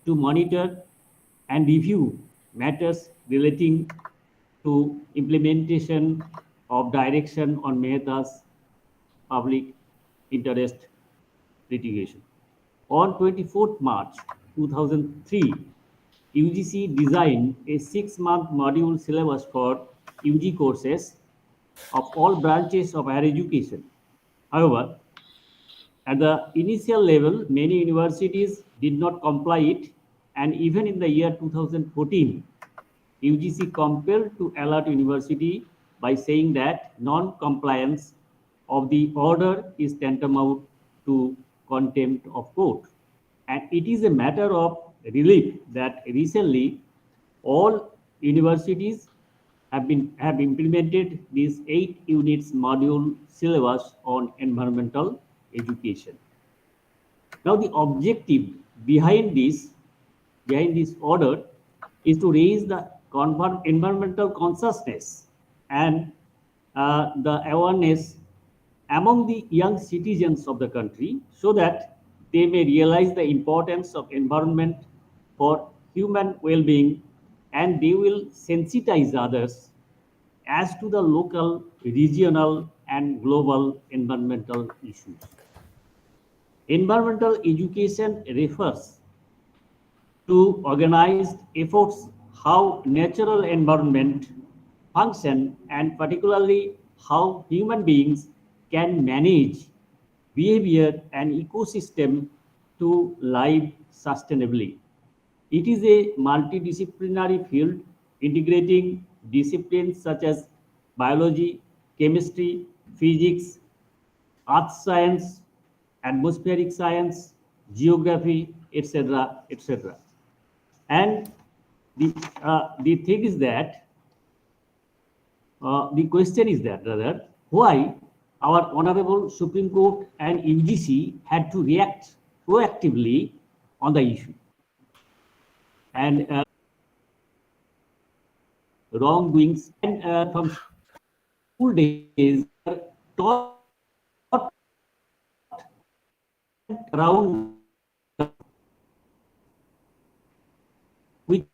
to monitor and review matters relating to implementation of direction on Mehta's public interest litigation. On 24th March 2003, UGC designed a 6-month module syllabus for UG courses of all branches of higher education. However, at the initial level, many universities did not comply it, and even in the year 2014, UGC compelled to alert university by saying that non-compliance of the order is tantamount to contempt of court. And it is a matter of relief that recently all universities have implemented this 8 units module syllabus on environmental education. Now the objective behind this order is to raise the environmental consciousness and the awareness among the young citizens of the country so that they may realize the importance of environment for human well-being, and they will sensitize others as to the local, regional, and global environmental issues. Environmental education refers to organized efforts how natural environment function, and particularly how human beings can manage behavior and ecosystem to live sustainably. It is a multidisciplinary field integrating disciplines such as biology, chemistry, physics, earth science, atmospheric science, geography, etc., etc. And the thing is that the question is that rather why our honorable Supreme Court and UGC had to react proactively on the issue, and wrongdoings and from school days are taught around which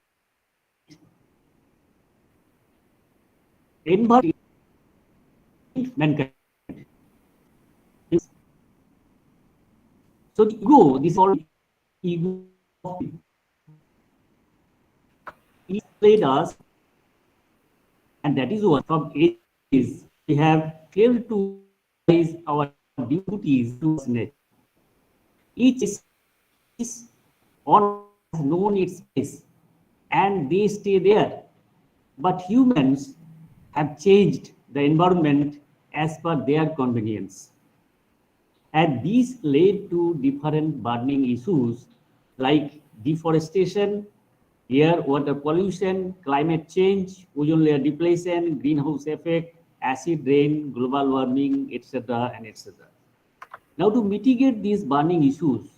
environment mankind. So the ego, this all ego is played us, and that is what from ages we have failed to realize our duties to nature. Each is on has known its place, and they stay there. But humans have changed the environment as per their convenience. And these led to different burning issues like deforestation, air water pollution, climate change, ozone layer depletion, greenhouse effect, acid rain, global warming, etc. and etc. Now to mitigate these burning issues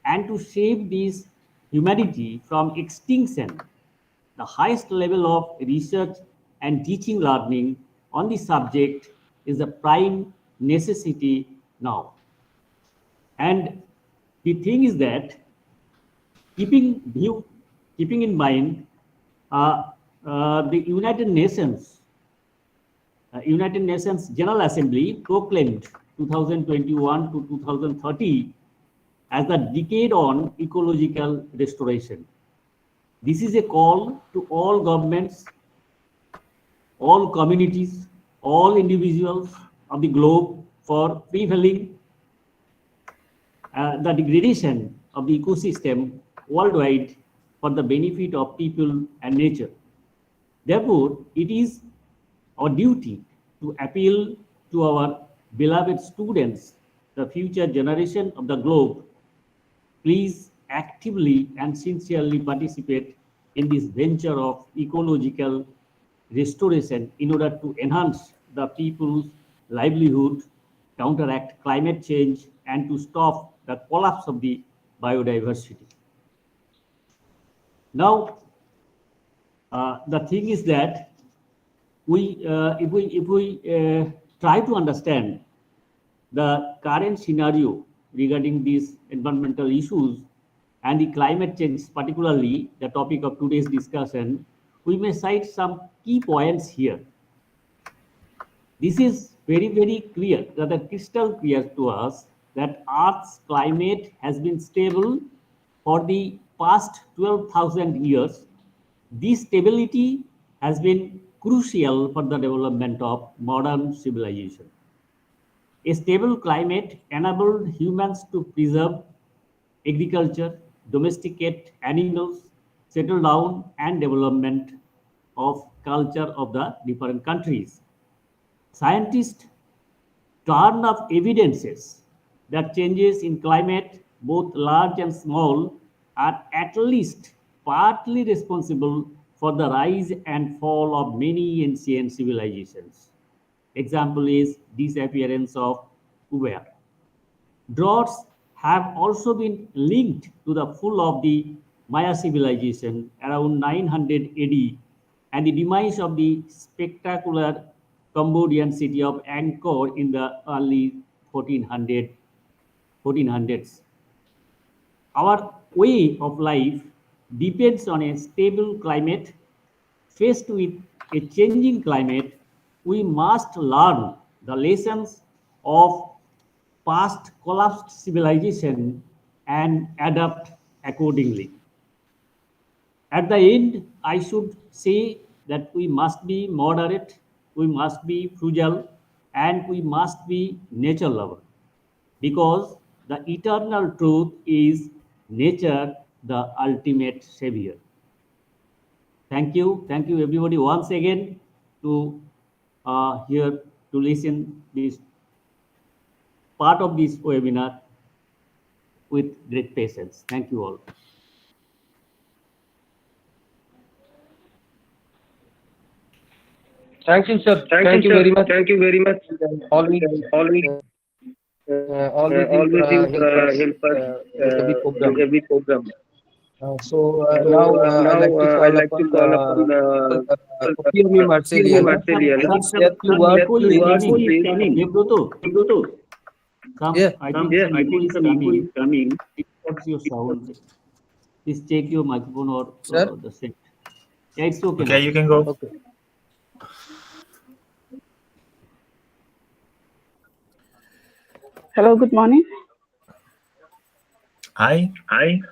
and to save this humanity from extinction, the highest level of research and teaching learning on the subject is a prime necessity now. And the thing is that keeping in mind the United Nations General Assembly proclaimed 2021 to 2030 as the decade on ecological restoration. This is a call to all governments, all communities, all individuals of the globe for preventing the degradation of the ecosystem worldwide for the benefit of people and nature. Therefore, it is our duty to appeal to our beloved students, the future generation of the globe. Please actively and sincerely participate in this venture of ecological restoration in order to enhance the people's livelihood, counteract climate change, and to stop the collapse of the biodiversity. Now, the thing is that if we try to understand the current scenario regarding these environmental issues, and the climate change, particularly the topic of today's discussion, we may cite some key points here. This is very, very clear, rather crystal clear to us that Earth's climate has been stable for the past 12,000 years. This stability has been crucial for the development of modern civilization. A stable climate enabled humans to preserve agriculture, domesticate animals, settle down, and development of culture of the different countries. Scientists turn up evidences that changes in climate, both large and small, are at least partly responsible for the rise and fall of many ancient civilizations. Example is disappearance of Uber. Droughts have also been linked to the fall of the Maya civilization around 900 AD and the demise of the spectacular Cambodian city of Angkor in the early 1400s. Our way of life depends on a stable climate. Faced with a changing climate, we must learn the lessons of past collapsed civilization and adapt accordingly. At the end, I should say that we must be moderate, we must be frugal, and we must be nature lover because the eternal truth is nature, the ultimate savior. Thank you everybody once again to here to listen this part of this webinar with great patience. Thank you all. Thank you, sir. Thank you very much. Thank you very much. Always, always you help us in every program. Now I'd like to call upon Opiomi Marcelliana to share few words with Yeah, I think some echo is coming. What's your sound? Please check your microphone or the set. Yeah, it's okay. Okay, you can go. Okay. Hello, good morning. Hi,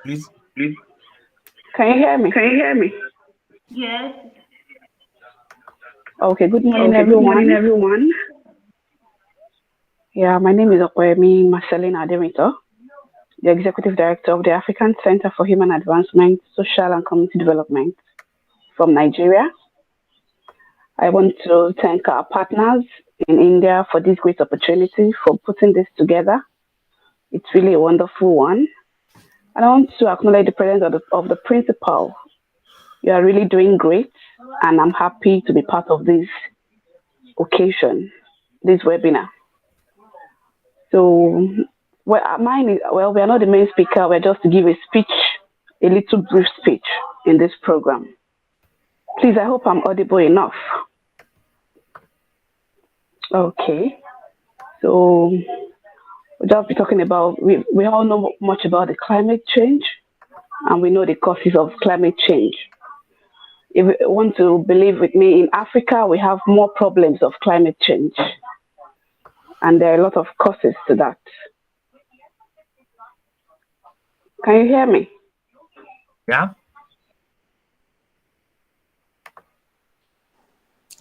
please. Can you hear me? Yes. Okay, good morning, everyone. Yeah, my name is Okwemi Marcelina Ademito, the Executive Director of the African Center for Human Advancement, Social and Community Development from Nigeria. I want to thank our partners in India for this great opportunity for putting this together. It's really a wonderful one. And I want to acknowledge the presence of the principal. You are really doing great, and I'm happy to be part of this occasion, this webinar. So, we are not the main speaker. We're just to give a speech, a little brief speech in this program. Please, I hope I'm audible enough. Okay. So, we'll just be talking about, we all know much about the climate change, and we know the causes of climate change. If you want to believe with me, in Africa, we have more problems of climate change, and there are a lot of causes to that. Can you hear me? Yeah.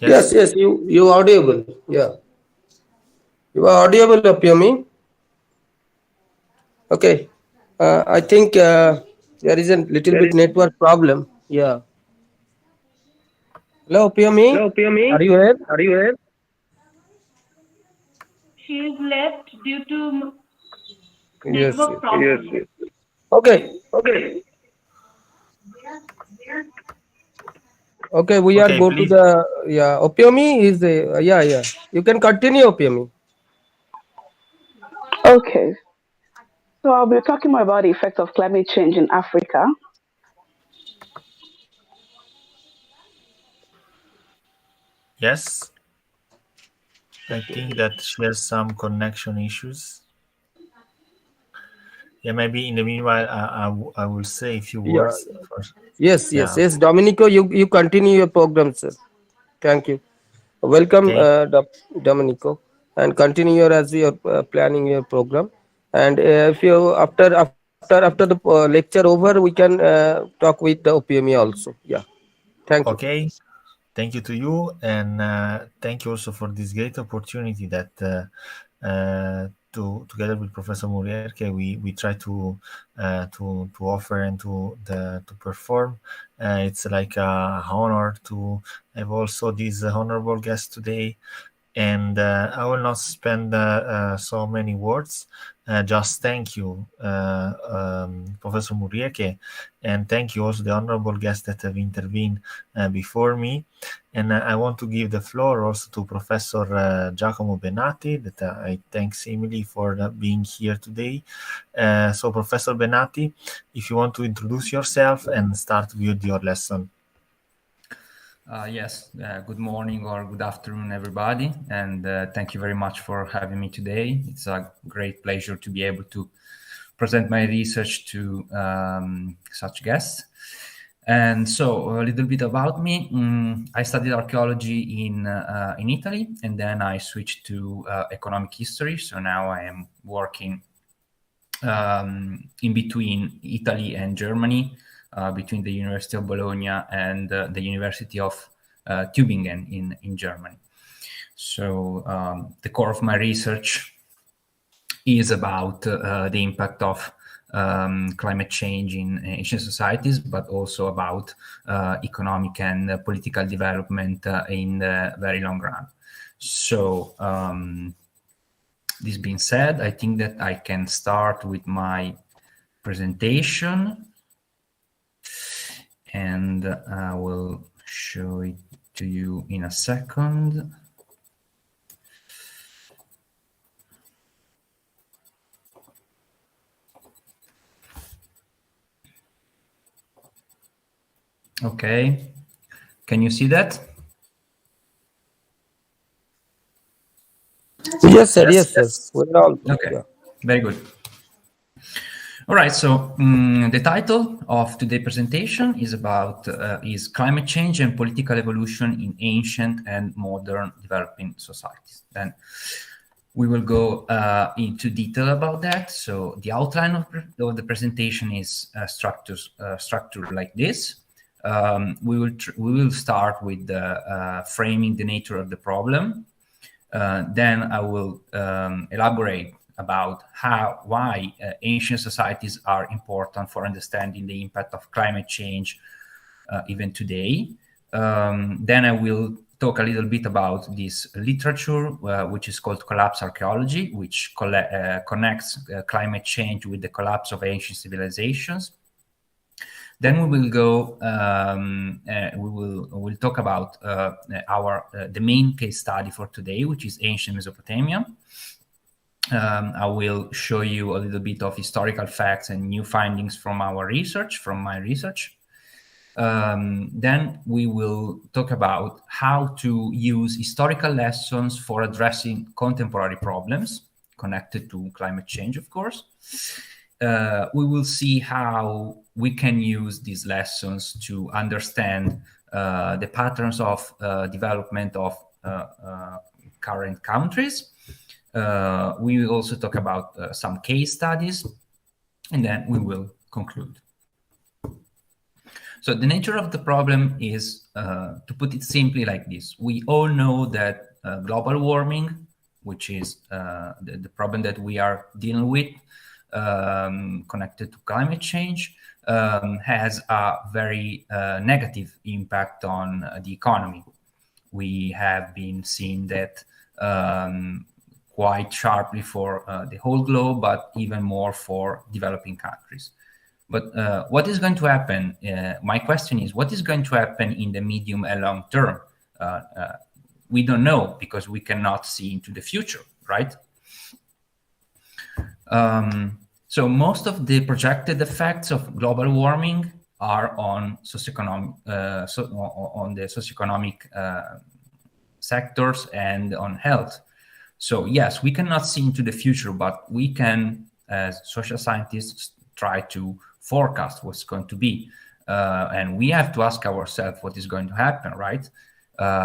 Yes, you audible. Yeah. You are audible, Opiomi. Okay. I think there is a little bit network problem. Yeah. Hello, Opiomi. Are you here? She's left due to Yes. network problem. Yes. Okay. Okay, we are go please. to the Opiomi is the yeah. You can continue, Opiomi. Okay. So I'll be talking more about the effects of climate change in Africa. Yes. I think that she has some connection issues. Yeah, maybe in the meanwhile, I will say a few words first. Yes, Yeah. Domenico, you continue your program, sir. Thank you. Welcome, Okay. Domenico, and continue as you're planning your program. And if you after the lecture over, we can talk with the OPME also. Yeah, thank you. Okay. Thank you to you, and thank you also for this great opportunity that together with Professor Murierke, we try to offer and to perform. It's like a honor to have also this honorable guest today. And I will not spend so many words. Just thank you, Professor Murrieke, and thank you also the honorable guests that have intervened before me. And I want to give the floor also to Professor Giacomo Benatti, that I thank Emily for being here today. So, Professor Benatti, if you want to introduce yourself and start with your lesson. Yes, good morning or good afternoon, everybody. And thank you very much for having me today. It's a great pleasure to be able to present my research to such guests. And so a little bit about me. I studied archaeology in Italy, and then I switched to economic history. So now I am working in between Italy and Germany, between the University of Bologna and the University of Tübingen in Germany. So the core of my research is about the impact of climate change in ancient societies, but also about economic and political development in the very long run. So this being said, I think that I can start with my presentation, and I will show it to you in a second. Okay, can you see that? Yes, sir. We're all okay. Yeah. Very good. All right, so the title of today's presentation is about is climate change and political evolution in ancient and modern developing societies. And we will go into detail about that. So the outline of the presentation is structured like this. We will start with framing the nature of the problem. Then I will elaborate about why ancient societies are important for understanding the impact of climate change even today. Then I will talk a little bit about this literature, which is called collapse archaeology, which connects climate change with the collapse of ancient civilizations. Then we will go. We'll talk about the main case study for today, which is ancient Mesopotamia. I will show you a little bit of historical facts and new findings from my research. Then we will talk about how to use historical lessons for addressing contemporary problems connected to climate change, of course. We will see how we can use these lessons to understand the patterns of development of current countries. We will also talk about some case studies, and then we will conclude. So the nature of the problem is, to put it simply like this, we all know that global warming, which is the problem that we are dealing with, connected to climate change, has a very negative impact on the economy. We have been seeing that quite sharply for the whole globe, but even more for developing countries. But what is going to happen? My question is, what is going to happen in the medium and long term? We don't know because we cannot see into the future, right? So most of the projected effects of global warming are on socioeconomic, on the socioeconomic sectors and on health. So yes, we cannot see into the future, but we can as social scientists try to forecast what's going to be. And we have to ask ourselves what is going to happen, right?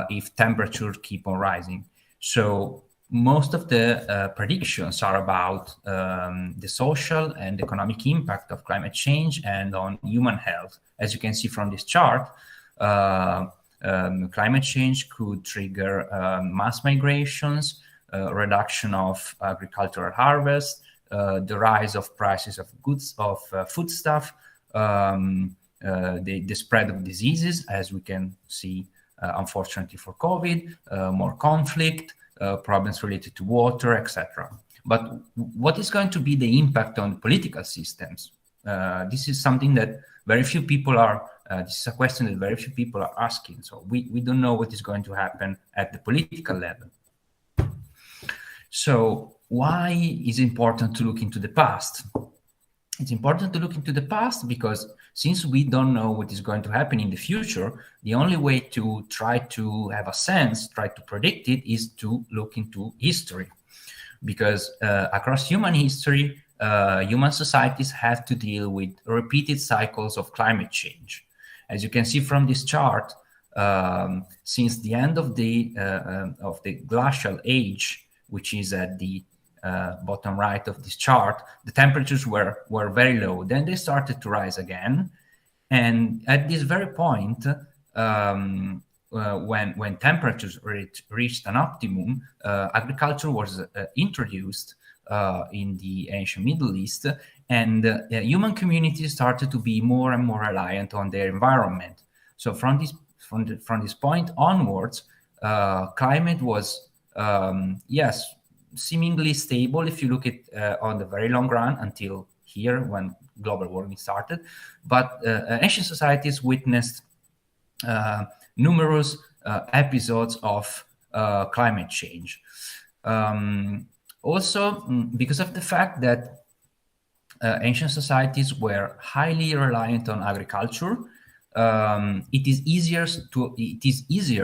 If temperatures keep on rising. So most of the predictions are about the social and economic impact of climate change and on human health. As you can see from this chart, climate change could trigger mass migrations, reduction of agricultural harvest, the rise of prices of goods, of foodstuff, the spread of diseases, as we can see, unfortunately for COVID, more conflict, problems related to water, etc. But what is going to be the impact on political systems? This is something that very few people are, this is a question that very few people are asking. So we don't know what is going to happen at the political level. So why is it important to look into the past? It's important to look into the past because since we don't know what is going to happen in the future, the only way to try to have a sense, try to predict it, is to look into history. Because across human history, human societies have to deal with repeated cycles of climate change. As you can see from this chart, since the end of the glacial age, which is at the bottom right of this chart, the temperatures were very low. Then they started to rise again. And at this very point, when temperatures reached an optimum, agriculture was introduced in the ancient Middle East, and human communities started to be more and more reliant on their environment. So from this point onwards, climate was yes, seemingly stable if you look at on the very long run until here when global warming started. But ancient societies witnessed numerous episodes of climate change. Also, because of the fact that ancient societies were highly reliant on agriculture, it is easier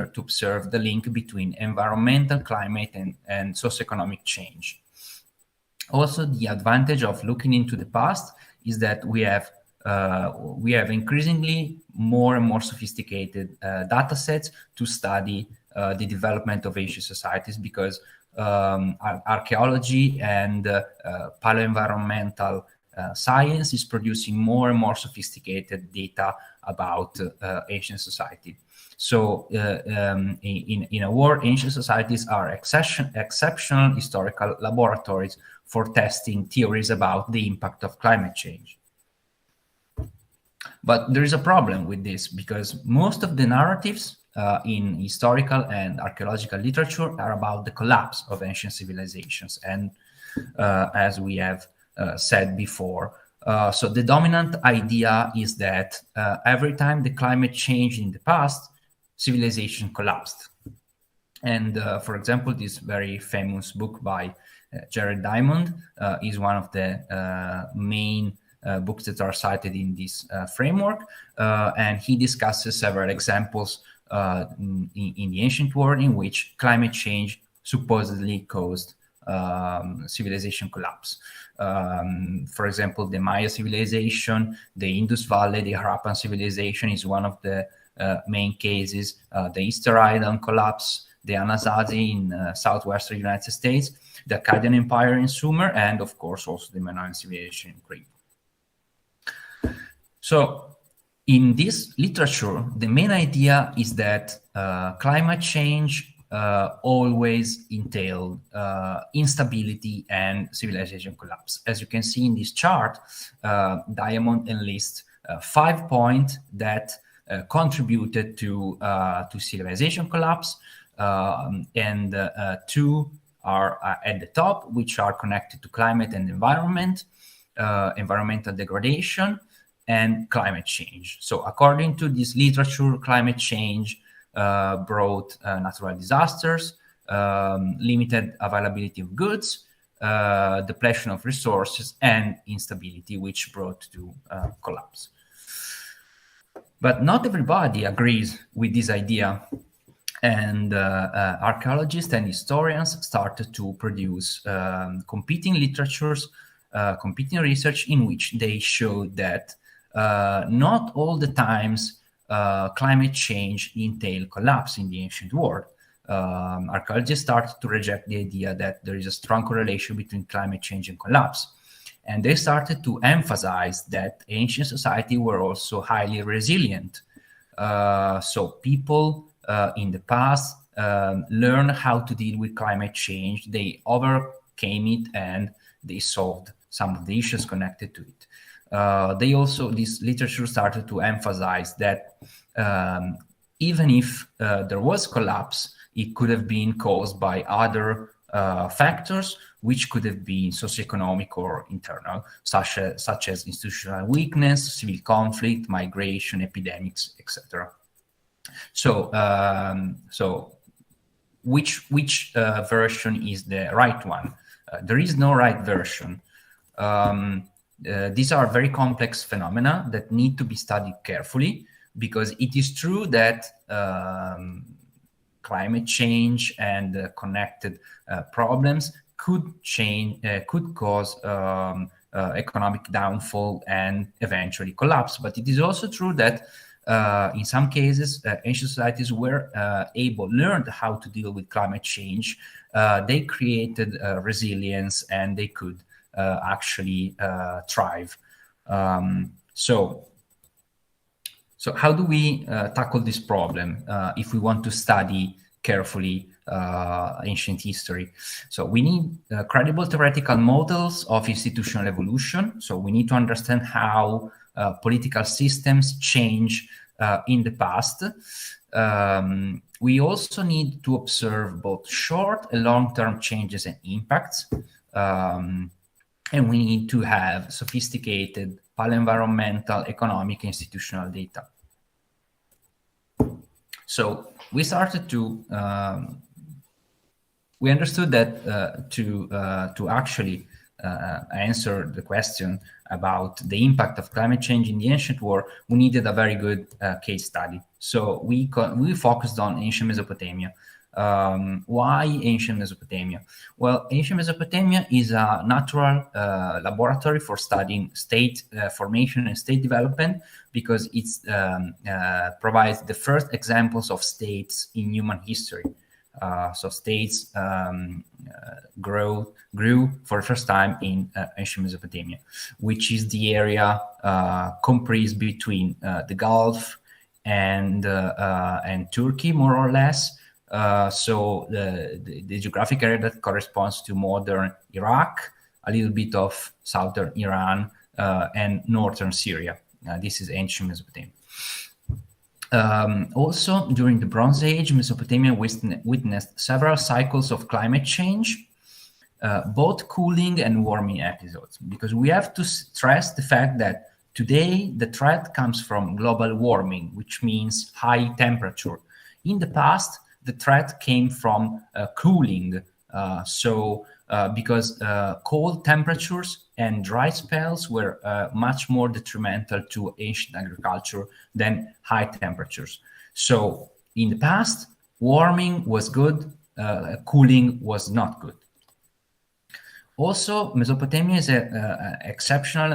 to observe the link between environmental, climate, and socioeconomic change. Also, the advantage of looking into the past is that we have increasingly more and more sophisticated data sets to study the development of ancient societies, because archaeology and paleoenvironmental science is producing more and more sophisticated data about ancient society. So in a word, ancient societies are exceptional historical laboratories for testing theories about the impact of climate change. But there is a problem with this, because most of the narratives in historical and archaeological literature are about the collapse of ancient civilizations. And as we have said before, so the dominant idea is that every time the climate changed in the past, civilization collapsed. And for example, this very famous book by Jared Diamond is one of the main books that are cited in this framework. And he discusses several examples in the ancient world in which climate change supposedly caused civilization collapse. For example, the Maya civilization, the Indus Valley, the Harappan civilization is one of the main cases. The Easter Island collapse, the Anasazi in southwestern United States, the Akkadian Empire in Sumer, and of course also the Minoan civilization in Crete. So in this literature, the main idea is that climate change always entailed instability and civilization collapse. As you can see in this chart, Diamond enlists 5 points that contributed to civilization collapse, and 2 are at the top, which are connected to climate and environment, environmental degradation, and climate change. So according to this literature, climate change brought natural disasters, limited availability of goods, depletion of resources, and instability, which brought to collapse. But not everybody agrees with this idea, and archaeologists and historians started to produce competing literatures competing research in which they showed that not all the times climate change entailed collapse in the ancient world. Archaeologists started to reject the idea that there is a strong correlation between climate change and collapse. And they started to emphasize that ancient society were also highly resilient. So people in the past learned how to deal with climate change. They overcame it and they solved some of the issues connected to it. This literature started to emphasize that even if there was collapse, it could have been caused by other factors, which could have been socioeconomic or internal, such as institutional weakness, civil conflict, migration, epidemics, etc. So, which version is the right one? There is no right version. These are very complex phenomena that need to be studied carefully, because it is true that climate change and connected problems could cause economic downfall and eventually collapse. But it is also true that in some cases, ancient societies were learned how to deal with climate change. They created resilience, and they could actually thrive. So how do we tackle this problem if we want to study carefully ancient history? So we need credible theoretical models of institutional evolution. So we need to understand how political systems change in the past. We also need to observe both short and long-term changes and impacts. And we need to have sophisticated paleoenvironmental, economic, and institutional data. So we started to, we understood that to actually answer the question about the impact of climate change in the ancient world, we needed a very good case study. So we focused on ancient Mesopotamia. Why ancient Mesopotamia? Well, ancient Mesopotamia is a natural laboratory for studying state formation and state development, because it provides the first examples of states in human history. So states grew for the first time in ancient Mesopotamia, which is the area comprised between the Gulf and Turkey, more or less. So the geographic area that corresponds to modern Iraq, a little bit of southern Iran, and northern Syria. This is ancient Mesopotamia. Also, during the Bronze Age, Mesopotamia witnessed several cycles of climate change, both cooling and warming episodes, because we have to stress the fact that today the threat comes from global warming, which means high temperature. In the past, the threat came from cooling. Because cold temperatures and dry spells were much more detrimental to ancient agriculture than high temperatures. So in the past, warming was good, cooling was not good. Also, Mesopotamia is exceptional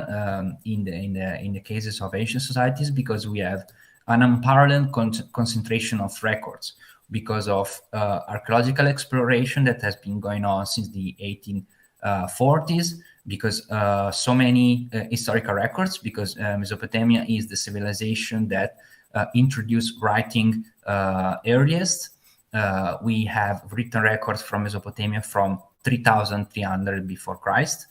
in the cases of ancient societies, because we have an unparalleled concentration of records, because of archaeological exploration that has been going on since the 1840s, because so many historical records, because Mesopotamia is the civilization that introduced writing earliest. We have written records from Mesopotamia from 3300 before Christ,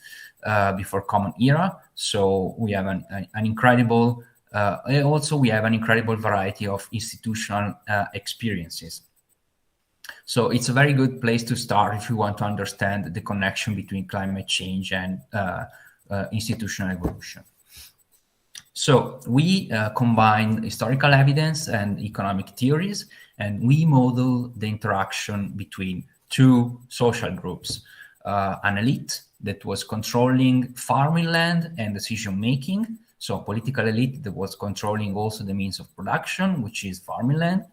before Common Era. So we have an incredible, also we have an incredible variety of institutional experiences. So it's a very good place to start if you want to understand the connection between climate change and institutional evolution. So we combine historical evidence and economic theories, and we model the interaction between two social groups, an elite that was controlling farming land and decision-making, so political elite that was controlling also the means of production, which is farming land,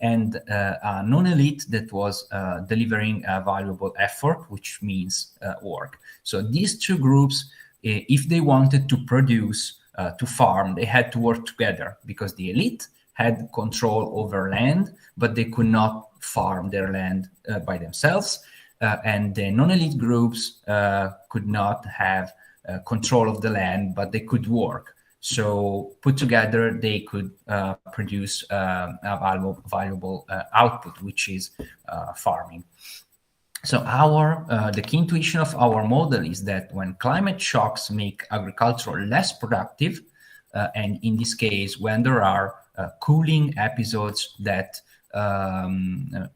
and a non-elite that was delivering a valuable effort, which means work. So these two groups if they wanted to produce, to farm, they had to work together, because the elite had control over land, but they could not farm their land by themselves. And the non-elite groups could not have control of the land, but they could work. So put together, they could produce a valuable output, which is farming. So the key intuition of our model is that when climate shocks make agriculture less productive, and in this case, when there are cooling episodes that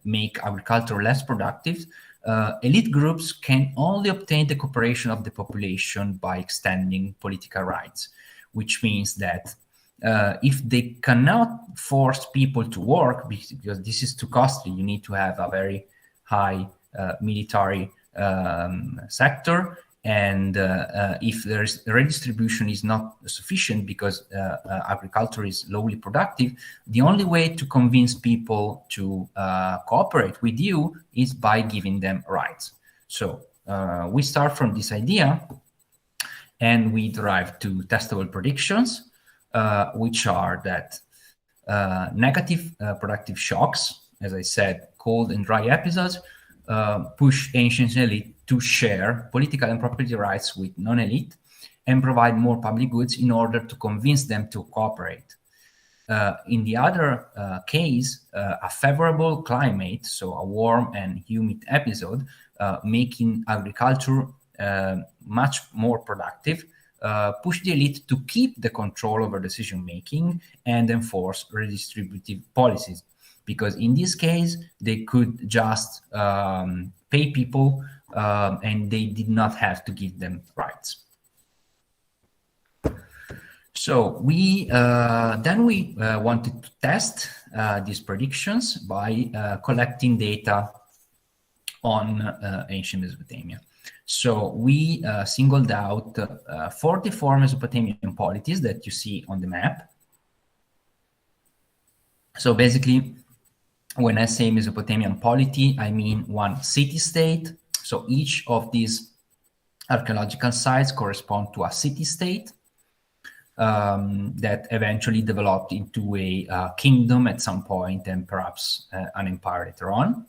make agriculture less productive, elite groups can only obtain the cooperation of the population by extending political rights, which means that if they cannot force people to work, because this is too costly, you need to have a very high military sector, and if there's redistribution is not sufficient because agriculture is lowly productive, the only way to convince people to cooperate with you is by giving them rights. So we start from this idea, and we derive two testable predictions, which are that negative productive shocks, as I said, cold and dry episodes, push ancient elite to share political and property rights with non-elite and provide more public goods in order to convince them to cooperate. In the other case, a favorable climate, so a warm and humid episode, making agriculture much more productive, push the elite to keep the control over decision-making and enforce redistributive policies. Because in this case, they could just pay people and they did not have to give them rights. So we wanted to test these predictions by collecting data on ancient Mesopotamia. So we singled out 44 Mesopotamian polities that you see on the map. So basically, when I say Mesopotamian polity, I mean one city-state. So each of these archaeological sites correspond to a city-state that eventually developed into a kingdom at some point and perhaps an empire later on.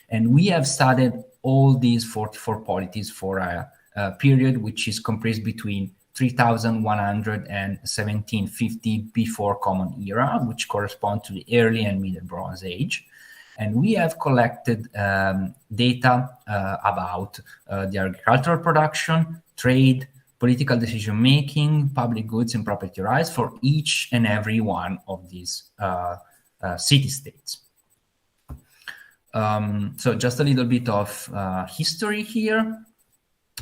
And we have studied all these 44 polities for a period which is comprised between 3100 and 1750 before Common Era, which correspond to the early and Middle Bronze Age. And we have collected data about the agricultural production, trade, political decision-making, public goods, and property rights for each and every one of these city-states. So just a little bit of history here.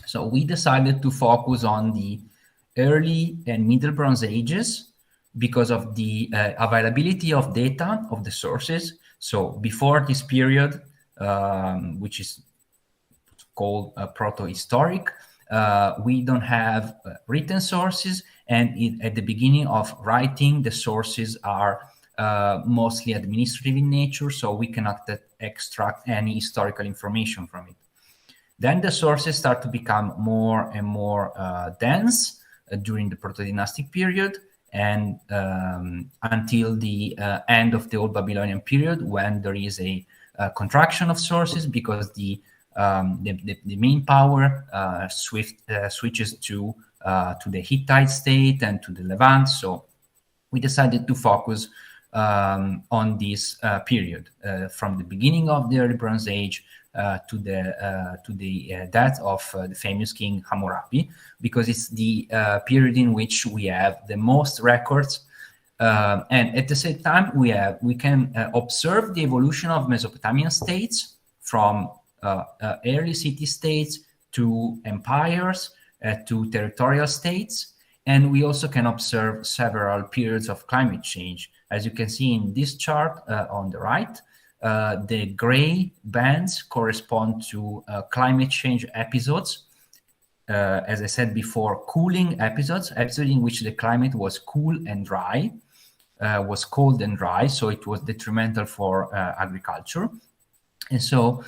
So we decided to focus on the early and Middle Bronze Ages because of the availability of data of the sources. So before this period, which is called proto-historic, we don't have written sources, and at the beginning of writing, the sources are mostly administrative in nature, so we cannot extract any historical information from it. Then the sources start to become more and more dense during the proto-dynastic period, and until the end of the Old Babylonian period, when there is a contraction of sources because the main power switches to the Hittite state and to the Levant. So we decided to focus on this period from the beginning of the early Bronze Age to the death of the famous king Hammurabi, because it's the period in which we have the most records, and at the same time we can observe the evolution of Mesopotamian states from early city-states to empires to territorial states, and we also can observe several periods of climate change. As you can see in this chart on the right, the gray bands correspond to climate change episodes. As I said before, cooling episodes in which the climate was cool and dry, was cold and dry, so it was detrimental for agriculture. And so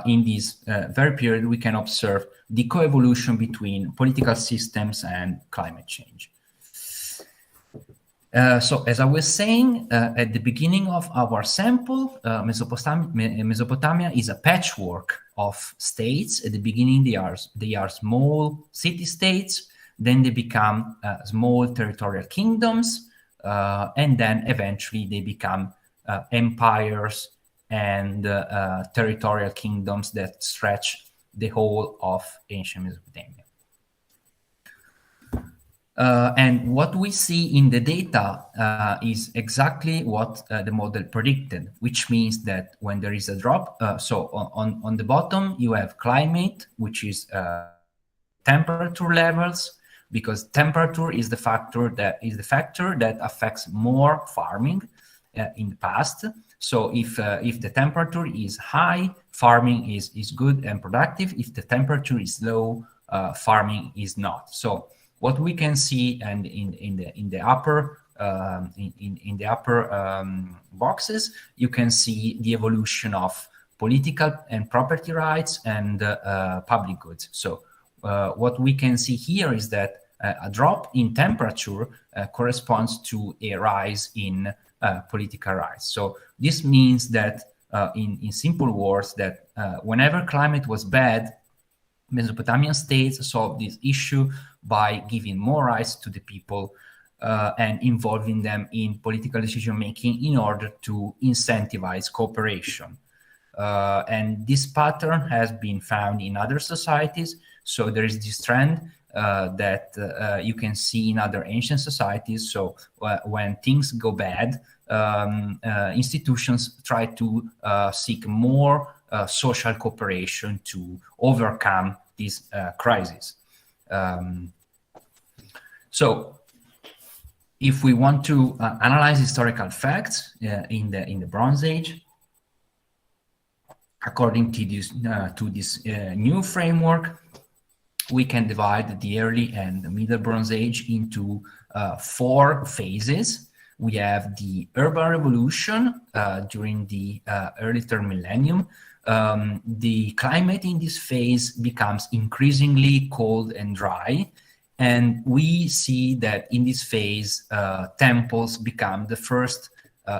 in this very period, we can observe the coevolution between political systems and climate change. So as I was saying, at the beginning of our sample, Mesopotamia is a patchwork of states. At the beginning, they are small city-states, then they become small territorial kingdoms, and then eventually they become empires and territorial kingdoms that stretch the whole of ancient Mesopotamia. And what we see in the data is exactly what the model predicted, which means that when there is a drop, so on the bottom you have climate, which is temperature levels, because temperature is the factor that affects more farming in the past. So if the temperature is high, farming is good and productive. If the temperature is low, farming is not. So what we can see, and in the upper boxes, you can see the evolution of political and property rights and public goods. So what we can see here is that a drop in temperature corresponds to a rise in political rights. So this means that, in simple words, that whenever climate was bad, Mesopotamian states solved this issue by giving more rights to the people and involving them in political decision-making in order to incentivize cooperation. And this pattern has been found in other societies. So there is this trend that you can see in other ancient societies. So when things go bad, institutions try to seek more social cooperation to overcome this crisis. So if we want to analyze historical facts in the Bronze Age, according to this new framework, we can divide the early and the middle Bronze Age into 4 phases. We have the urban revolution during the early third millennium. The climate in this phase becomes increasingly cold and dry. And we see that in this phase, temples become the first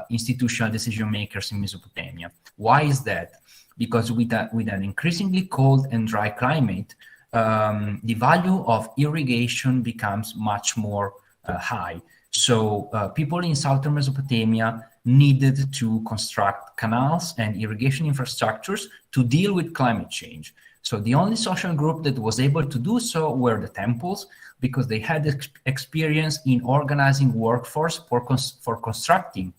institutional decision makers in Mesopotamia. Why is that? Because with an increasingly cold and dry climate, the value of irrigation becomes much more high. So people in southern Mesopotamia needed to construct canals and irrigation infrastructures to deal with climate change. So the only social group that was able to do so were the temples, because they had experience in organizing workforce for constructing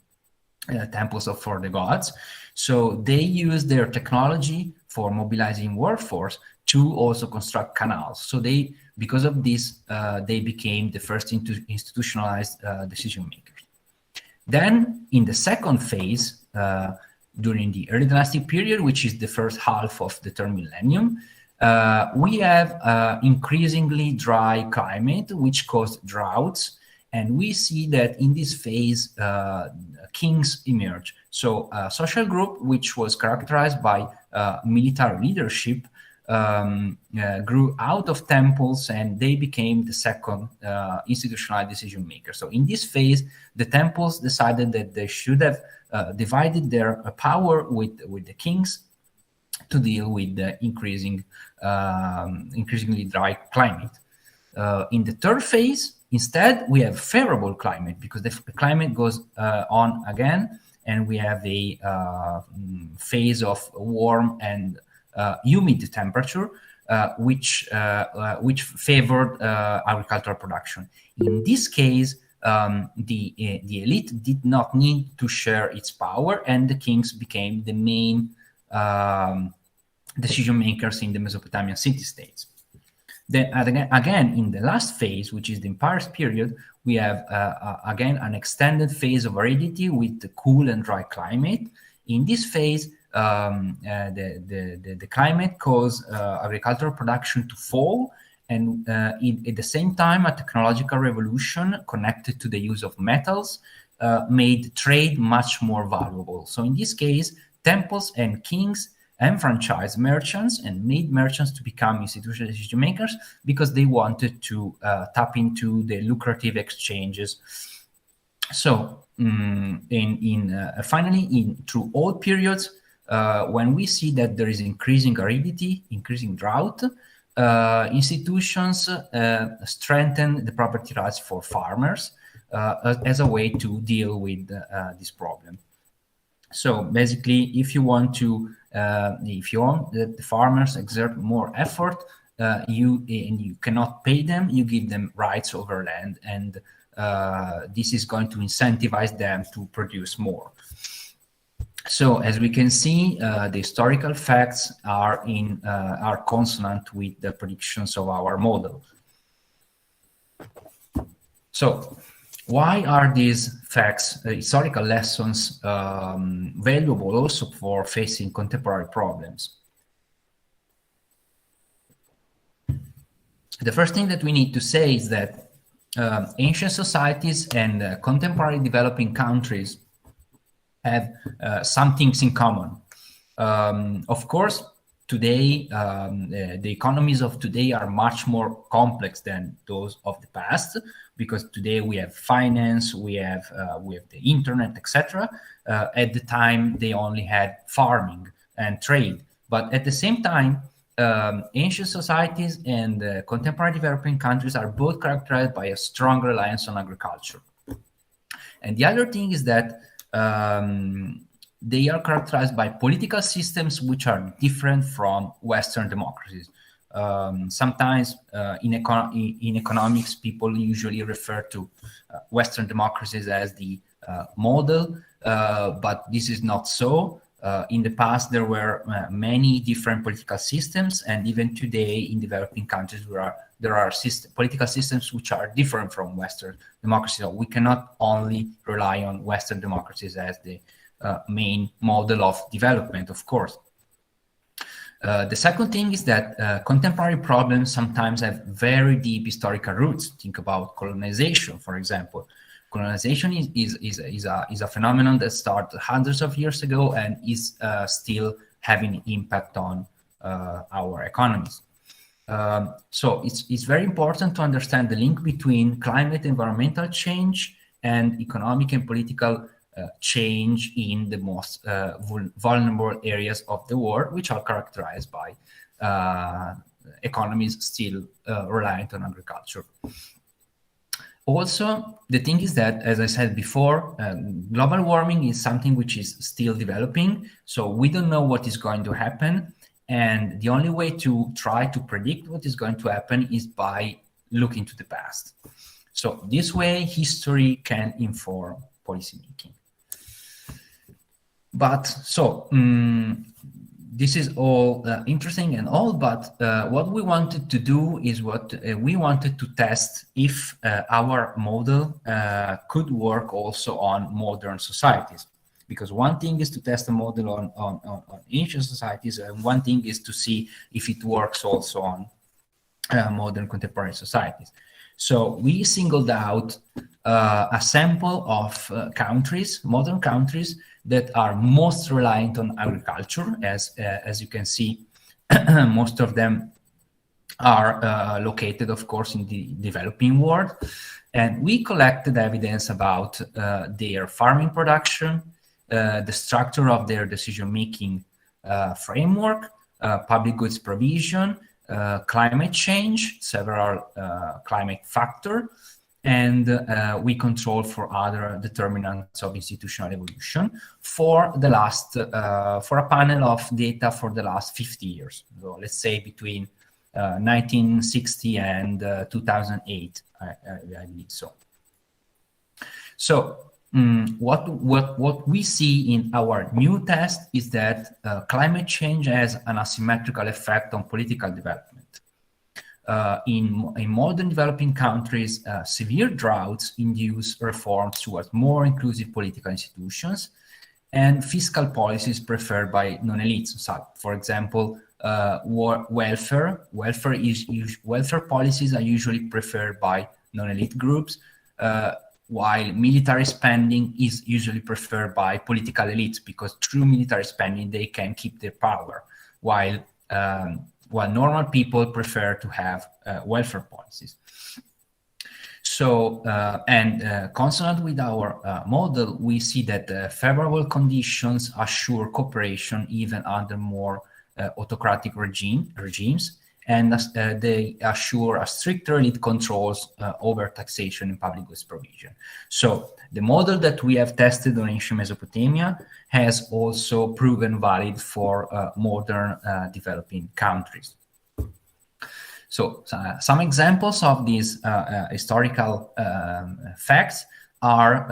temples for the gods. So they used their technology for mobilizing workforce to also construct canals. So because of this, they became the first institutionalized decision makers. Then in the second phase, during the early dynastic period, which is the first half of the third millennium, we have increasingly dry climate, which caused droughts. And we see that in this phase, kings emerge. So a social group, which was characterized by military leadership, grew out of temples, and they became the second institutionalized decision maker. So in this phase, the temples decided that they should have divided their power with the kings to deal with the increasingly dry climate. In the third phase, instead, we have favorable climate, because the climate goes on again, and we have a phase of warm and humid temperature, which favored agricultural production. In this case, the elite did not need to share its power, and the kings became the main decision makers in the Mesopotamian city-states. Then again, in the last phase, which is the Empires period, we have again an extended phase of aridity with the cool and dry climate. In this phase, the climate caused agricultural production to fall, and at the same time, a technological revolution connected to the use of metals made trade much more valuable. So in this case, temples and kings enfranchised merchants and made merchants to become institutional decision makers because they wanted to tap into the lucrative exchanges. So finally, through all periods, when we see that there is increasing aridity, increasing drought, institutions strengthen the property rights for farmers as a way to deal with this problem. So basically, if you want that the farmers exert more effort, you cannot pay them, you give them rights over land, and this is going to incentivize them to produce more. So as we can see, the historical facts are consonant with the predictions of our model. So why are these facts, historical lessons, valuable also for facing contemporary problems? The first thing that we need to say is that ancient societies and contemporary developing countries have some things in common. Of course, today, the economies of today are much more complex than those of the past, because today we have finance, we have the internet, etc. At the time, they only had farming and trade. But at the same time, ancient societies and contemporary developing countries are both characterized by a strong reliance on agriculture. And the other thing is that they are characterized by political systems which are different from Western democracies. Sometimes in economics, people usually refer to Western democracies as the model, but this is not so. In the past, there were many different political systems, and even today in developing countries there are political systems which are different from Western democracy. So we cannot only rely on Western democracies as the main model of development, of course. The second thing is that contemporary problems sometimes have very deep historical roots. Think about colonization, for example. Colonization is a phenomenon that started hundreds of years ago and is still having impact on our economies. So it's very important to understand the link between climate, environmental change, and economic and political change in the most vulnerable areas of the world, which are characterized by economies still reliant on agriculture. Also, the thing is that, as I said before, global warming is something which is still developing. So we don't know what is going to happen. And the only way to try to predict what is going to happen is by looking to the past. So this way, history can inform policymaking. But so this is all interesting and all, but what we wanted to do is we wanted to test if our model could work also on modern societies. Because one thing is to test a model on ancient societies, and one thing is to see if it works also on modern contemporary societies. So we singled out a sample of countries, modern countries, that are most reliant on agriculture. As you can see, most of them are located, of course, in the developing world. And we collected evidence about their farming production, the structure of their decision-making framework, public goods provision, climate change, several climate factors, and we control for other determinants of institutional evolution for the last, for a panel of data for the last 50 years. So let's say between 1960 and 2008, I believe so. So what we see in our new test is that climate change has an asymmetrical effect on political development. In modern developing countries, severe droughts induce reforms towards more inclusive political institutions and fiscal policies preferred by non-elites. So, for example, welfare policies are usually preferred by non-elite groups. while military spending is usually preferred by political elites, because through military spending they can keep their power, while normal people prefer to have welfare policies. So, consonant with our model, we see that favorable conditions assure cooperation even under more autocratic regimes, and they assure a stricter elite controls over taxation and public goods provision. So the model that we have tested on ancient Mesopotamia has also proven valid for modern developing countries. So some examples of these historical facts are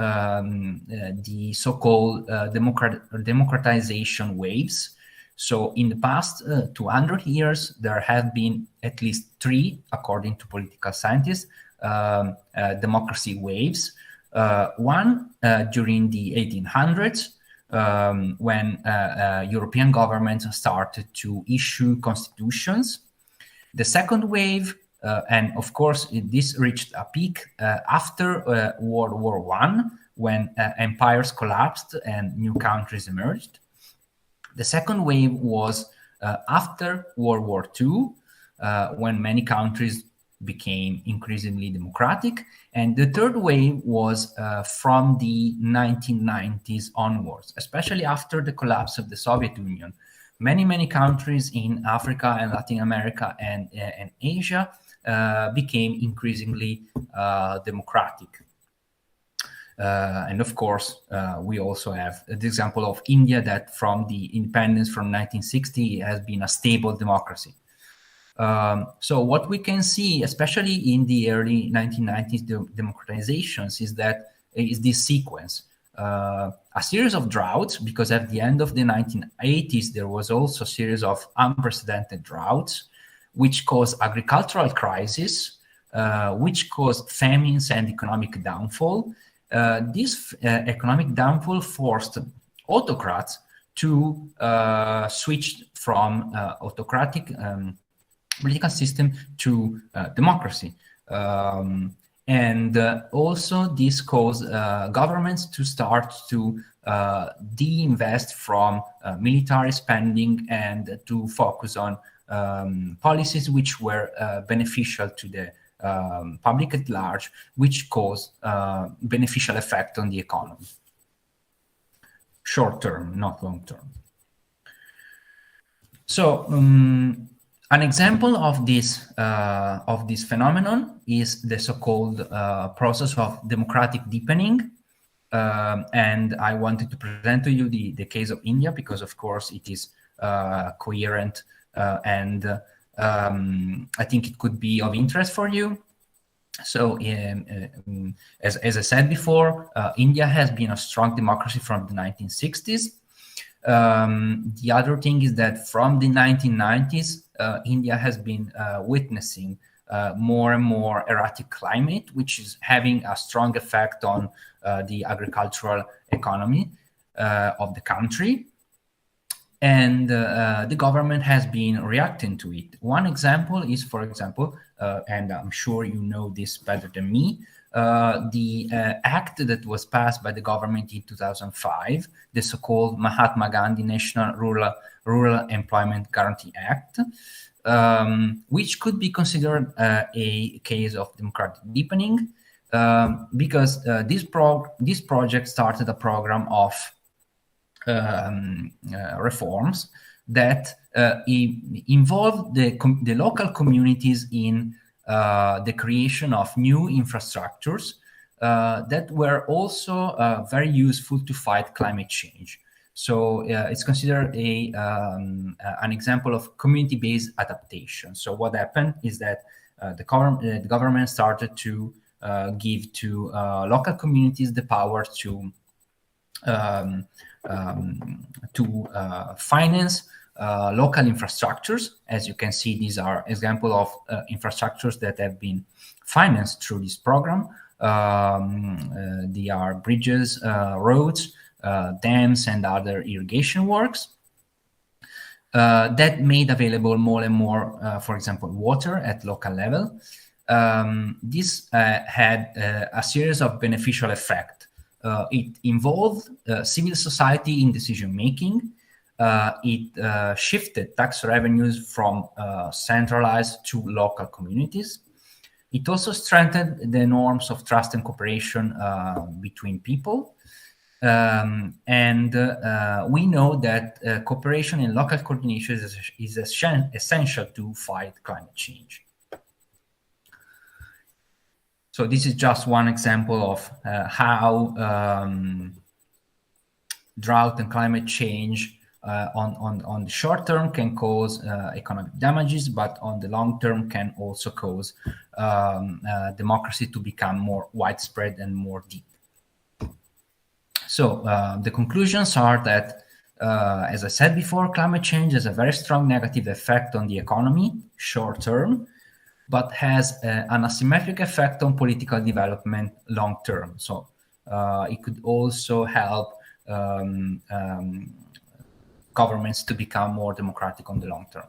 the so-called democratization waves. So in the past 200 years, there have been at least 3, according to political scientists, democracy waves. One during the 1800s, when European governments started to issue constitutions. The second wave, and of course this reached a peak after World War I, when empires collapsed and new countries emerged. The second wave was after World War II, when many countries became increasingly democratic. And the third wave was from the 1990s onwards, especially after the collapse of the Soviet Union. Many countries in Africa and Latin America and Asia became increasingly democratic. And of course, we also have the example of India, that from the independence from 1960 has been a stable democracy. So what we can see, especially in the early 1990s democratizations, is this sequence. A series of droughts, because at the end of the 1980s, there was also a series of unprecedented droughts, which caused agricultural crisis, which caused famines and economic downfall. This economic downfall forced autocrats to switch from autocratic political system to democracy. And also this caused governments to start to de-invest from military spending and to focus on policies which were beneficial to the public at large, which caused beneficial effect on the economy. Short term, not long term. So an example of this phenomenon is the so-called process of democratic deepening. And I wanted to present to you the case of India, because of course it is coherent and I think it could be of interest for you. So as I said before, India has been a strong democracy from the 1960s. The other thing is that from the 1990s, India has been witnessing more and more erratic climate, which is having a strong effect on the agricultural economy of the country. And the government has been reacting to it. One example is, for example, and I'm sure you know this better than me, the act that was passed by the government in 2005, the so-called Mahatma Gandhi National Rural Employment Guarantee Act, which could be considered a case of democratic deepening, because this project started a program of reforms that involved the local communities in the creation of new infrastructures that were also very useful to fight climate change. So it's considered an example of community-based adaptation. So what happened is that the government started to give to local communities the power to finance local infrastructures. As you can see, these are examples of infrastructures that have been financed through this program. They are bridges, roads, dams, and other irrigation works that made available more and more, for example, water at local level. This had a series of beneficial effects. It involved civil society in decision making. It shifted tax revenues from centralized to local communities. It also strengthened the norms of trust and cooperation between people. We know that cooperation and local coordination is essential to fight climate change. So this is just one example of how drought and climate change on the short term can cause economic damages, but on the long term can also cause democracy to become more widespread and more deep. So the conclusions are that, as I said before, climate change has a very strong negative effect on the economy, short term, but has an asymmetric effect on political development long term. So it could also help governments to become more democratic on the long term.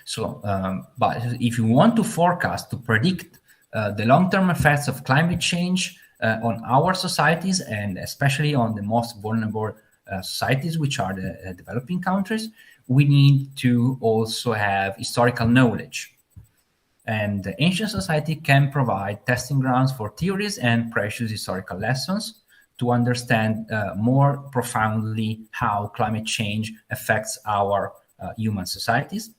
So, but if you want to forecast, to predict the long-term effects of climate change on our societies, and especially on the most vulnerable societies, which are the developing countries, we need to also have historical knowledge. And the ancient society can provide testing grounds for theories and precious historical lessons to understand more profoundly how climate change affects our human societies.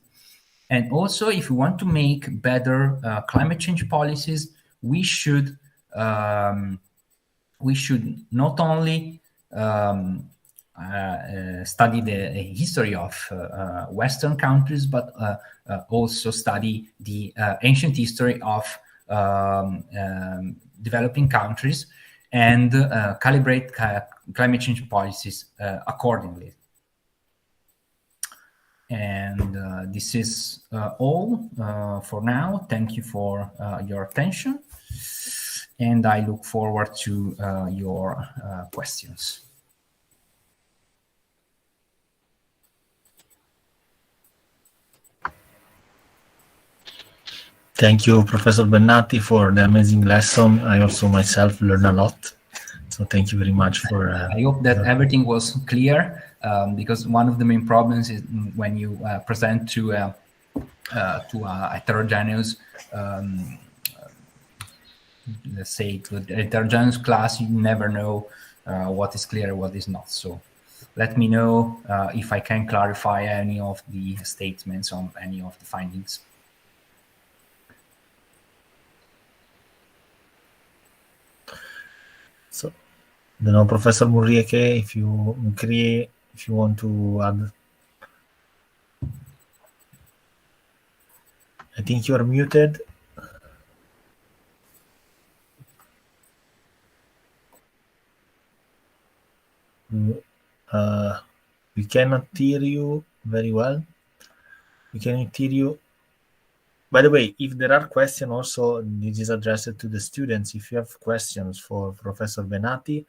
And also, if we want to make better climate change policies, we should not only study the history of Western countries, but also study the ancient history of developing countries and calibrate climate change policies accordingly. And this is all for now. Thank you for your attention. And I look forward to your questions. Thank you, Professor Bennati, for the amazing lesson. I also myself learned a lot. So thank you very much for... I hope that everything was clear, because one of the main problems is when you present to a heterogeneous, let's say, to a heterogeneous class, you never know what is clear and what is not. So let me know if I can clarify any of the statements on any of the findings. So, I don't know, Professor Murrieke, if you want to add. I think you are muted. We cannot hear you very well. We cannot hear you. By the way, if there are questions also, this is addressed to the students. If you have questions for Professor Bennati,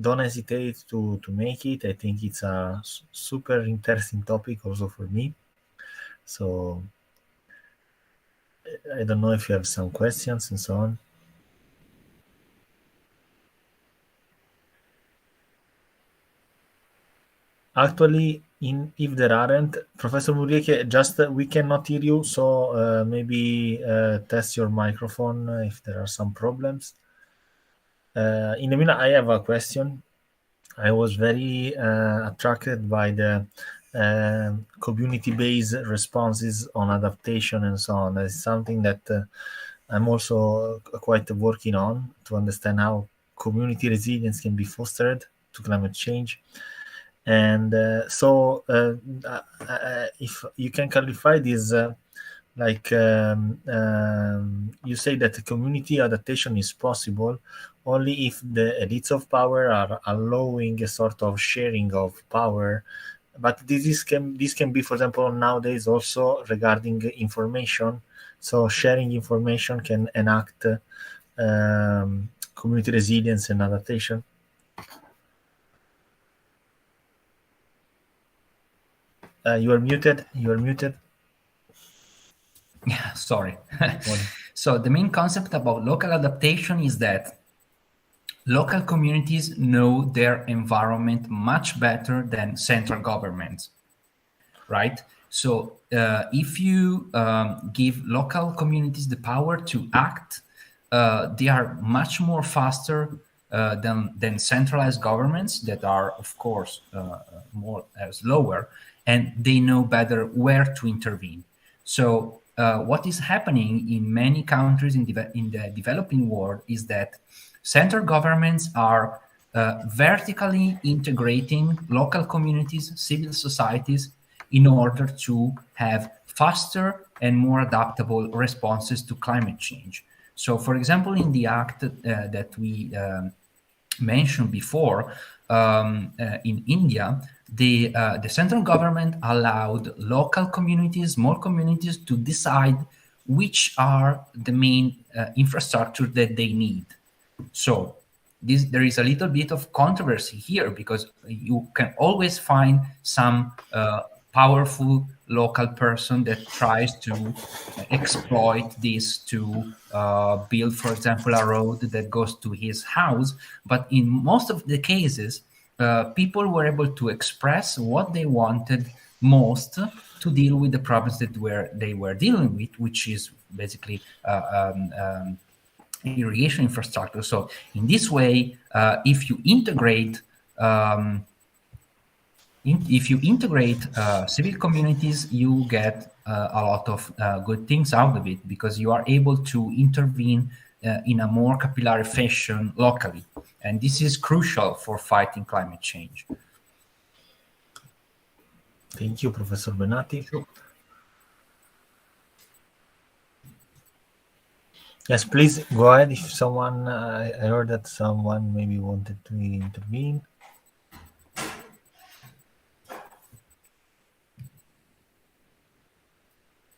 don't hesitate to make it. I think it's a super interesting topic also for me. So I don't know if you have some questions and so on. Actually, if there aren't, Professor Murieke, just we cannot hear you, so maybe test your microphone if there are some problems. In the meantime, I have a question. I was very attracted by the community-based responses on adaptation and so on. It's something that I'm also quite working on to understand how community resilience can be fostered to climate change. And so if you can clarify this, like you say that the community adaptation is possible only if the elites of power are allowing a sort of sharing of power. But this can be, for example, nowadays also regarding information. So sharing information can enact community resilience and adaptation. You are muted. You are muted. Yeah, sorry. Well, So the main concept about local adaptation is that local communities know their environment much better than central governments, right? So if you give local communities the power to act, they are much more faster than centralized governments that are, of course, more slower, and they know better where to intervene. So what is happening in many countries in the developing world is that central governments are vertically integrating local communities, civil societies, in order to have faster and more adaptable responses to climate change. So, for example, in the act that we mentioned before, in India, the central government allowed local communities, small communities, to decide which are the main infrastructure that they need. So there is a little bit of controversy here because you can always find some powerful local person that tries to exploit this to build, for example, a road that goes to his house. But in most of the cases, people were able to express what they wanted most to deal with the problems that they were dealing with, which is basically irrigation infrastructure. So in this way, if you integrate civil communities, you get a lot of good things out of it because you are able to intervene in a more capillary fashion locally, and this is crucial for fighting climate change. thank you, Professor Benati. Sure. Yes, please go ahead. If someone, I heard that someone maybe wanted to intervene.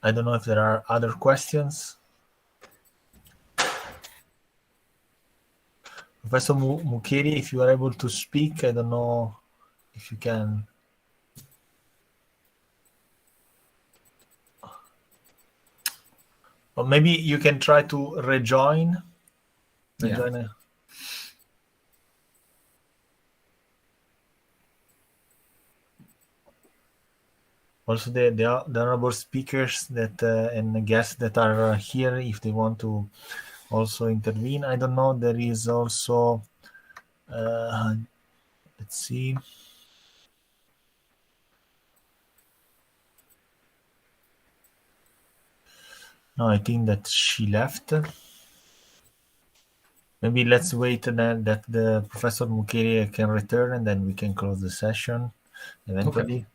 I don't know if there are other questions. Professor Mukiri, if you are able to speak, I don't know if you can. Or maybe you can try to rejoin. Yeah. Also, the honorable speakers that and the guests that are here, if they want to also intervene. I don't know. There is also, let's see. No, I think that she left. Maybe let's wait that the Professor Mukiri can return and then we can close the session eventually. Okay.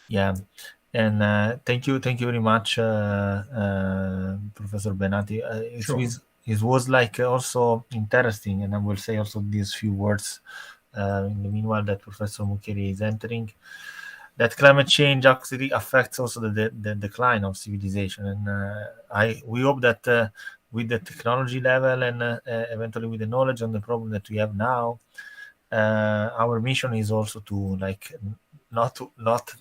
Yeah. And thank you very much, Professor Benati. Sure. It was like also interesting, and I will say also these few words in the meanwhile that Professor Mukiri is entering, that climate change actually affects also the decline of civilization. And we hope that with the technology level and eventually with the knowledge on the problem that we have now, our mission is also to not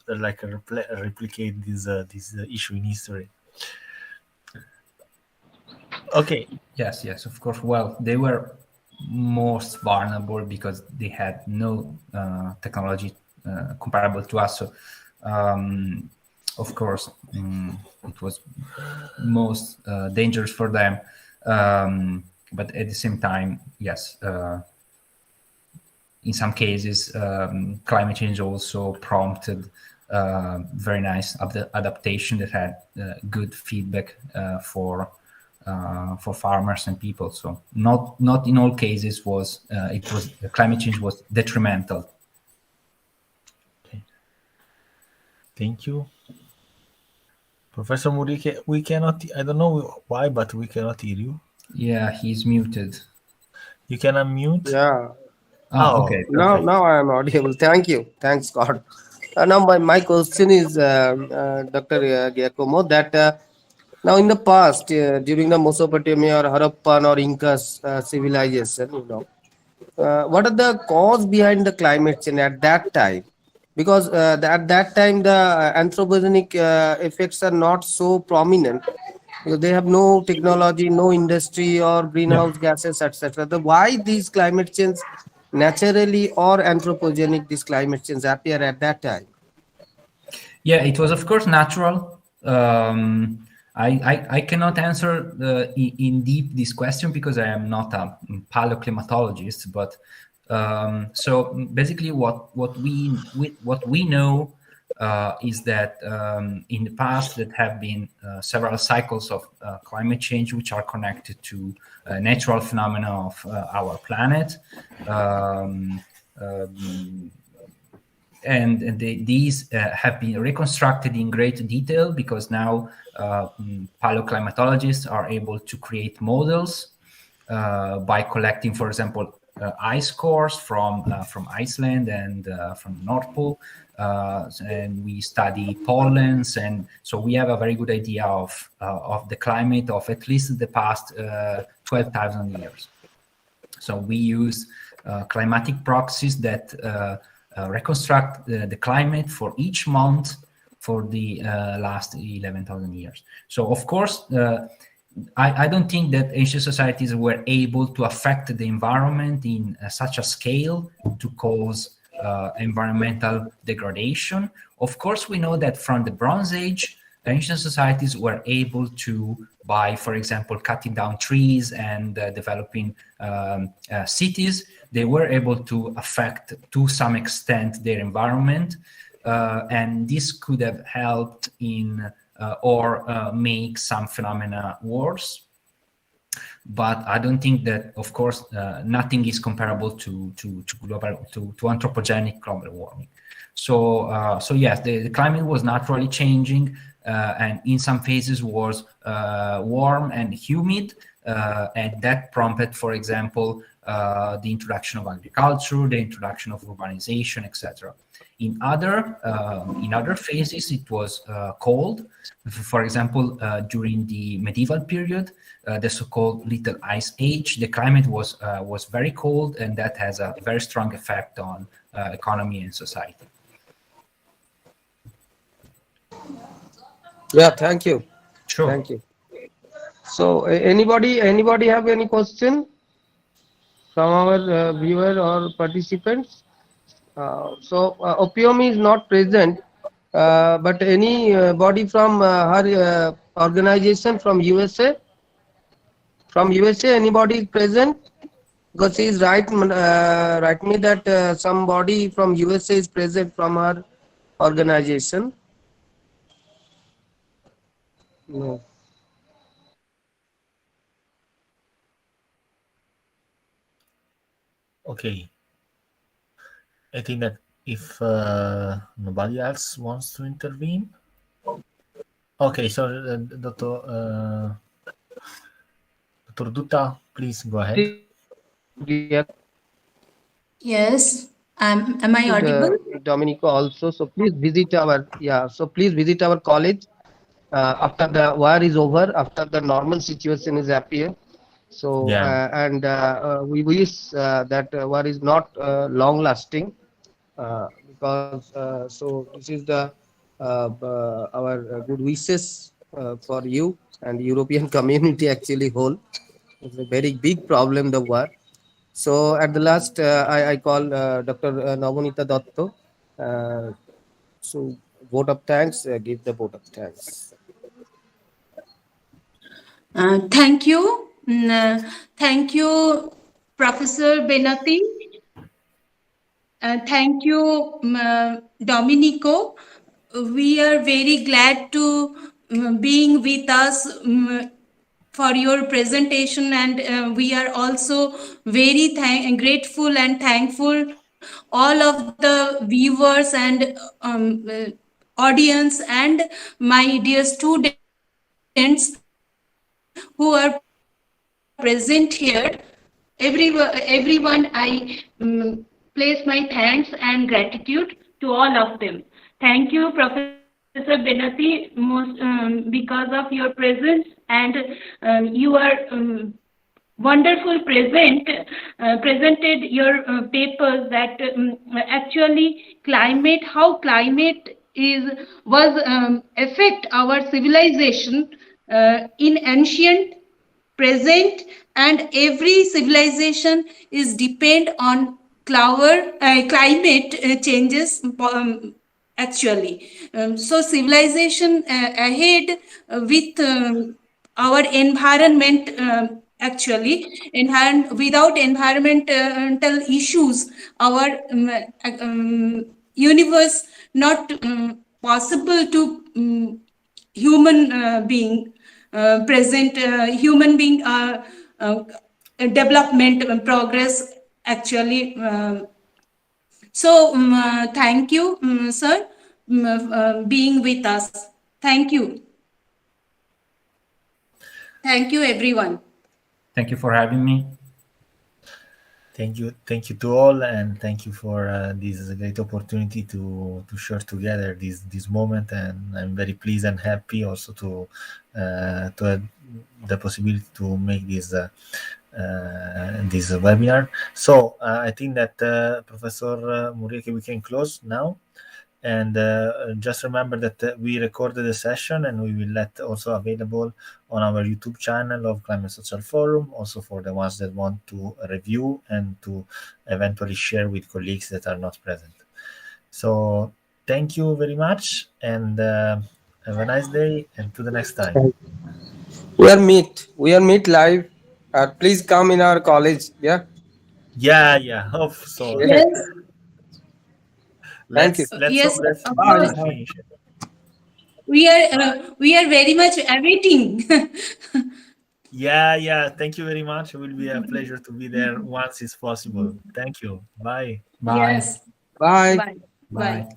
replicate this issue in history. Okay. Yes, of course. Well, they were most vulnerable because they had no technology comparable to us. So, of course, it was most dangerous for them. But at the same time, yes, in some cases, climate change also prompted very nice adaptation that had good feedback for farmers and people. So not in all cases climate change was detrimental. Okay. Thank you. Professor Murike, we cannot, I don't know why, but we cannot hear you. Yeah, he's muted. You can unmute? Yeah. Okay. Now I am audible. Thank you. Thanks God. Now my question is, Dr. Giacomo, that now in the past, during the Mesopotamia or Harappan or Incas civilization, what are the cause behind the climate change at that time? because at that time the anthropogenic effects are not so prominent, because they have no technology, no industry or Yeah. greenhouse gases, etc. The why these climate change naturally or anthropogenic, this climate change appear at that time? Yeah, it was of course natural. I cannot answer in deep this question because I am not a paleoclimatologist. But so basically, what we know is that in the past there have been several cycles of climate change which are connected to natural phenomena of our planet. Um, um, and these have been reconstructed in great detail because now paleoclimatologists are able to create models by collecting, for example, ice cores from Iceland and from the North Pole, and we study pollens, and so we have a very good idea of the climate of at least the past 12,000 years. So we use climatic proxies that reconstruct the climate for each month for the last 11,000 years. So of course, I don't think that ancient societies were able to affect the environment in such a scale to cause environmental degradation. Of course, we know that from the Bronze Age, ancient societies were able to, by, for example, cutting down trees and developing cities, they were able to affect to some extent their environment, and this could have helped in or make some phenomena worse. But I don't think that, of course, nothing is comparable to anthropogenic global warming. So yes, the climate was naturally changing, and in some phases was warm and humid, and that prompted, for example, the introduction of agriculture, the introduction of urbanization, etc. In other phases, it was cold. For example, during the medieval period, the so-called Little Ice Age, the climate was very cold, and that has a very strong effect on economy and society. Yeah, thank you. Sure. Thank you. So anybody have any question from our viewer or participants? Opium is not present, but any body from her organization from USA? From USA, anybody present? Because he is write me that somebody from USA is present from her organization. No. Okay. I think that if nobody else wants to intervene. Okay, so Dr. Dutta, please go ahead. Yes. Am I audible? Domenico also. So please visit our college after the war is over, after the normal situation is appear. So we wish that war is not long lasting, because so this is the our good wishes for you and European community actually whole. It's a very big problem, the war. So at the last, I call Dr. Navanita Dotto. So vote of thanks. Give the vote of thanks. Thank you. Thank you, Professor Benati. Thank you, Domenico. We are very glad to being with us for your presentation, and we are also very grateful and thankful all of the viewers and audience and my dear students who are present here. Everyone, I place my thanks and gratitude to all of them. Thank you, Professor Benati, most because of your presence, and you are wonderful presented your papers that actually how climate was affect our civilization in ancient, present, and every civilization is depend on climate changes actually. So civilization ahead with our environment actually, without environmental issues, our universe not possible to human being present human being development progress actually. So thank you, sir, being with us. Thank you. Thank you, everyone. Thank you for having me. Thank you to all, and thank you for this great opportunity to share together this moment. And I'm very pleased and happy also to have the possibility to make this webinar. So I think that Professor Murieke, we can close now. And just remember that we recorded the session, and we will let also available on our YouTube channel of Climate Social Forum, also for the ones that want to review and to eventually share with colleagues that are not present. So thank you very much, and have a nice day, and to the next time. We are meet live. Please come in our college. Yeah. Yeah, hope so. Yes. Yes, Thank you. Let's yes, hope that of this course. is finished. We are very much awaiting. Yeah, thank you very much. It will be a pleasure to be there once it's possible. Thank you. Bye. Bye. Yes. Bye. Bye. Bye. Bye.